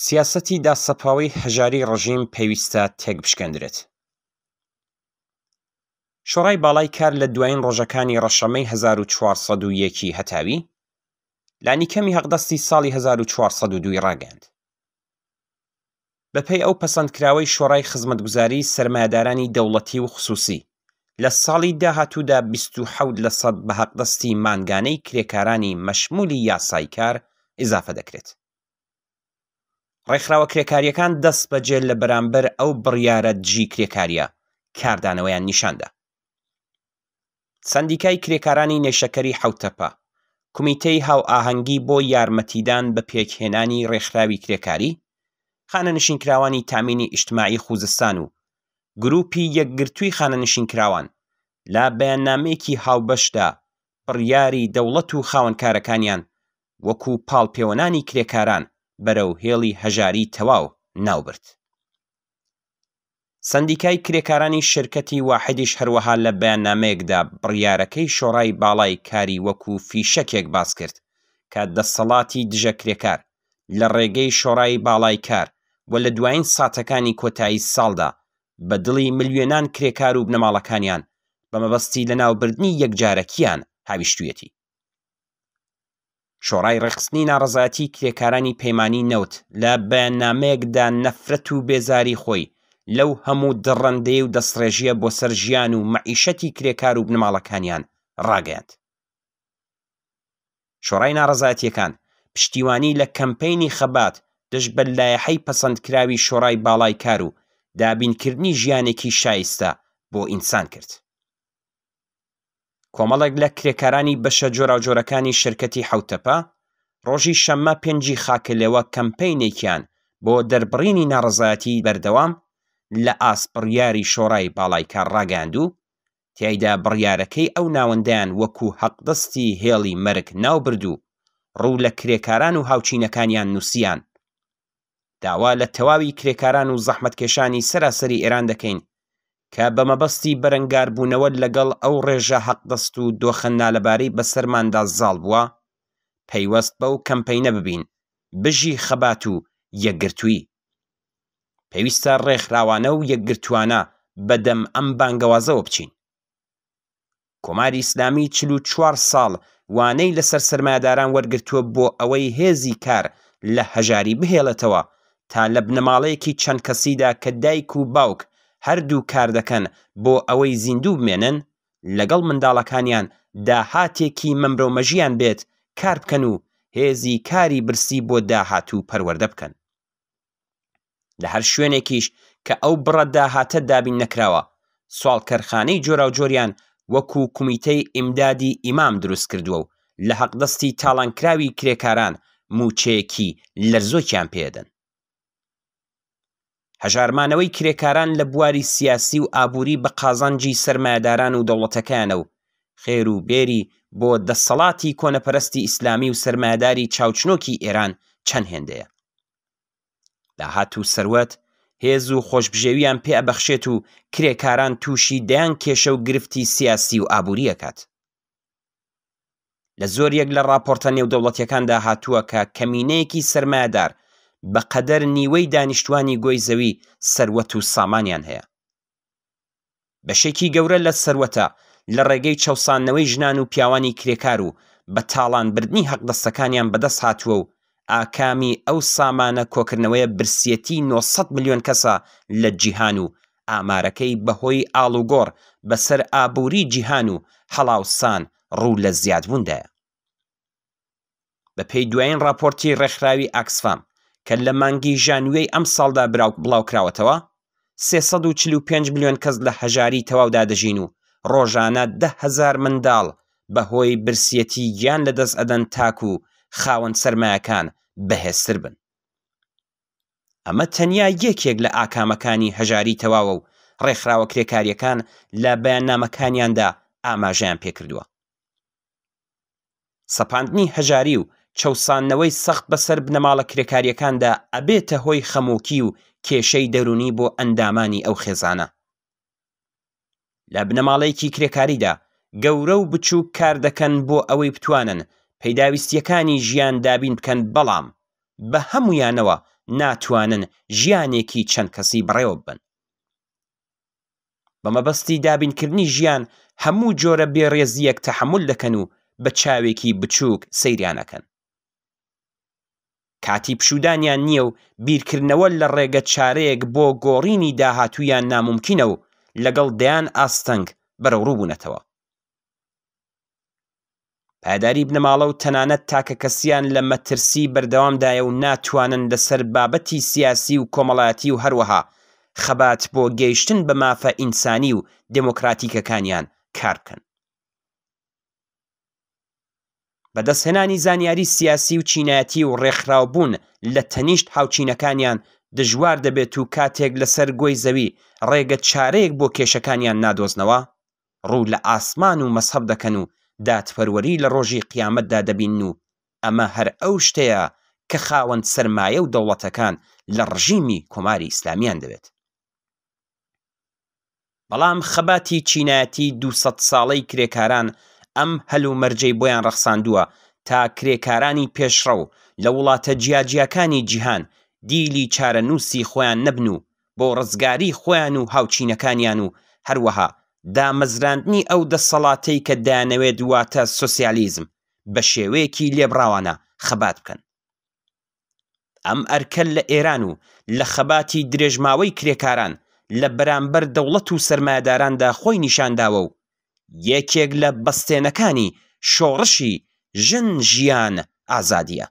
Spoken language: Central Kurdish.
سیاسەتی داسەپاوەی هەژاری ڕژیم پێویستە تێکبشکێندرێت. شۆڕای باڵای کار لە دوایین ڕۆژەکانی ڕەشەمەی 1401 هەتاوی لانیکەمی هەقدەستی ساڵی 1402 ڕاگەاند. بەپێی ئەو پەسەندکراوەی شۆڕای خزمەتگوزاری سەرمایەدارانی دەوڵەتی و خصووسی لە ساڵی داهاتوودا 27% بە هەقدەستی مانگانەی کرێکارانی مەشمولی یاسای کار ئیزافە دەکرێت. ڕێکخراوە کرێکاریەکان دەست بەجێ لە بەرامبەر ئەو بڕیارە جی کرێکاریە کاردانەوەیان نیشاندا. سەندیکای کرێکارانی نێشەکەری حەوتەپە، کومیتەی هاوئاهەنگی بۆ یارمەتیدان بە پێکهێنانی ڕێکخراوی کرێکاری، خانەنشینکراوانی تامینی ئیجتیماعی خوزستان و گروپی یەکگرتووی خانەنشینکراوان لە بەیاننامەیەکی هاوبەشدا بڕیاری دەوڵەت و خاوەنکارەکانیان وەکو پاڵپێوەنانی کرێکاران بەرەو هێڵی هەژاری تەواو ناوبرد. سەندیکای کرێکارانی شرکەتی واحدیش هەروەها لە بەیاننامەیەکدا بڕیارەکەی شۆڕای باڵای کاری وەکو فیشەکێک باس کرد کە دەسەڵاتی دژە کرێکار لە ڕێگەی شۆڕای باڵای کار و لە دوایین ساتەکانی کۆتایی ساڵدا بە دڵی ملیۆنان کرێکار و بنەماڵەکانیان بە مەبەستی لە ناوبردنی یەکجارەکیان هاویشتوویەتی. شۆڕای ڕێخستنی ناڕەزایەتی کرێکارانی پەیمانی نەوت لە بەیاننامەیەکدا نەفرەت و بێزاری خۆی لەو هەموو دڕندەی و دەستڕێژیە بۆ سەر ژیان و مەعیشەتی کرێکار و بنەماڵەکانیان ڕاگەیاند. شۆڕای ناڕەزایەتیەکان پشتیوانی لە کەمپەینی خەبات دژ بە لایحەی پەسەندکراوی شۆڕای باڵای کار و دابینکردنی ژیانێکی شایستە بۆ ئینسان کرد. کۆمەڵێک لە کرێکارانی بەشە جۆراوجۆرەکانی شرکەتی حەوتەپە ڕۆژی شەممە 5 خاکلێوە کەمپەینێکیان بۆ دەربڕینی ناڕەزایەتی بەردەوام لە ئاسپڕیاری شۆڕای باڵای کار ڕاگەاند و تیایدا بڕیارەکەی ئەو ناوەندەیان وەکو هەقدەستی هێڵی مەرگ ناوبرد و ڕوو لە کرێکاران و هاوچینەکانیان نووسیان. داوا لە تەواوی کرێکاران و زەحمەتکێشانی سەراسەری ئێران دەکەین کە بە مەبەستی بەرەنگاربوونەوە لەگەڵ ئەو ڕێژە هەقدەست و دۆخەنالەبارەی بەسەرماندا زاڵ بووە پەیوەست بەو کەمپەینە ببین بژی خەبات و یەکگرتووی. پێویستە ڕێکخراوانە و یەکگرتووانە بەدەم ئەم بانگەوازەوە بچین. کۆماری ئیسلامی 44 ساڵ وانەی لەسەر سەرمایەداران وەرگرتووە بۆ ئەوەی هێزی کار لە هەژاری بهێڵێتەوە تا لە بنەماڵەیەکی چەند کەسیدا کە دایک و باوک هەردوو کار دەکەن بۆ ئەوەی زیندوو بمێنن لەگەڵ منداڵەکانیان داهاتێکی مەمرۆمەژیان بێت کار بکەن و هێزی کاری برسی بۆ داهاتوو پەروەردە بکەن. لە هەر شوێنێکیش کە ئەو بڕە داهاتە دابین نەکراوە سواڵکەرخانەی جۆراوجۆریان وەکو کومیتەی ئیمدادی ئیمام دروست کردووە و لە هەقدەستی تاڵانکراوی کرێکاران موچەیەکی لەرزۆکیان پێدەن. هەژارمانەوەی کرێکاران لە بواری سیاسی و ئابووری بە قازانجی سەرمایەداران و دەوڵەتەکانە و خێر و بێری بۆ دەسەڵاتی کۆنەپەرستی ئیسلامی و سەرمایەداری چاوچنۆکی ئێران چەند هێندەیە. داهات و سەروەت هێز و خۆشبژێویان پێ ئەبەخشێت و کرێکاران تووشی دەیان کێشە و گرفتی سیاسی و ئابووری ئەکات. لە زۆریەک لە راپۆرتە نێودەوڵەتیەکاندا هاتووە کە کەمینەیەکی سەرمایەدار بەقەدەر نیوەی دانیشتوانی گۆی زەوی سەروەت و سامانیان هەیە. بەشێکی گەورە لە سەروەتە لە ڕێگەی چەوسانەوەی ژنان و پیاوانی کرێکار و بە تاڵانبردنی هەقدەستەکانیان بەدەست هاتووە و ئاکامی ئەو سامانە کۆکردنەوەیە برسیەتی 900 ملیۆن کەسە لە جیهان و ئامارەکەی بەهۆی ئاڵوگۆڕ بەسەر ئابووری جیهان و هەڵاوسان ڕوو لە زیادبووندایە. بەپێی دوایین راپۆرتی ڕێکخراوی ئاکسفام کە لە مانگی ژانوێی ئەم ساڵدا بڵاوکراوەتەوە 345 ملیۆن کەس لە هەژاری تەواودا دەژین و ڕۆژانە 10,000 منداڵ بەهۆی برسیەتی گیان لەدەست ئەدەن تاکو و خاوەن سەرمایەکان بەهێزتر بن. ئەمە تەنیا یەکێک لە ئاکامەکانی هەژاری تەواوە و ڕێکخراوە کرێکاریەکان لە بەیاننامەکانیاندا ئاماژەیان پێکردووە. سەپاندنی هەژاری و چەوسانەوەی سەخت بەسەر بنەماڵە کرێکاریەکاندا ئەبێتە هۆی خەمۆکی و کێشەی دەرونی بۆ ئەندامانی ئەو خێزانە. لە بنەماڵەیەکی کرێکاریدا گەورە و بچووک کار دەکەن بۆ ئەوەی بتوانن پەیداویستیەکانی ژیان دابین بکەن، بەڵام بە هەمویانەوە ناتوانن ژیانێکی چەند کەسی بڕێوە بن. بە مەبەستی دابینکردنی ژیان هەموو جۆرە بێڕێزیەک تەحمل دەکەن و بە چاوێکی بچووک سەیریانەکەن. کاتی پشودانیان نییە و بیرکردنەوە لە ڕێگە چارەیەک بۆ گۆڕینی داهاتوویان ناممکینە و لەگەڵ دەیان ئاستەنگ بەرەو ڕووبوونەتەوە. پایداری بنەماڵە و تەنانەت تاکە کەسیان لە مەترسی بەردەوامدایە و ناتوانن لەسەر بابەتی سیاسی و کۆمەڵایەتی و هەروەها خەبات بۆ گەیشتن بە مافە ئینسانی و دموکراتیکەکانیان کار بکەن. بەدەستهێنانی زانیاری سیاسی و چینایەتی و ڕێکخراوبوون لە تەنیشت هاوچینەکانیان دژوار دەبێت و کاتێک لەسەر گۆی زەوی ڕێگە چارەیەک بۆ کێشەکانیان نادۆزنەوە، ڕوو لە ئاسمان و مەسحەب دەکەن و دادپەروەری لە ڕۆژی قیامەتدا دەبین و ئەمە هەر ئەو شتەیە کە خاوەند سەرمایە و دەوڵەتەکان لە ڕژیمی کۆماری ئیسلامیان دەبێت. بەڵام خەباتی چینایەتی 200 ساڵەی کرێکاران ئەم هەلو مەرجەی بۆیان ڕەخساندووە تا کرێکارانی پێشڕە و لە وڵاتە جیاجیەکانی جیهان دیلی چارەنووسی خۆیان نەبن و بۆ ڕزگاری خۆیان و هاوچینەکانیان و هەروەها دامەزراندنی ئەو دەسەڵاتەی کە دایانەوێت واتە سۆسیالیزم بە شێوەیەکی لێبڕاوانە خەبات بکەن. ئەم ئەرکە لە ئێران و لە خەباتی درێژماوەی کرێکاران لە بەرامبەر دەوڵەت و سەرمایەداراندا خۆی نیشانداوە و یەکێک لە بەستێنەکانی شۆڕشی ژن ژیان ئازادیە.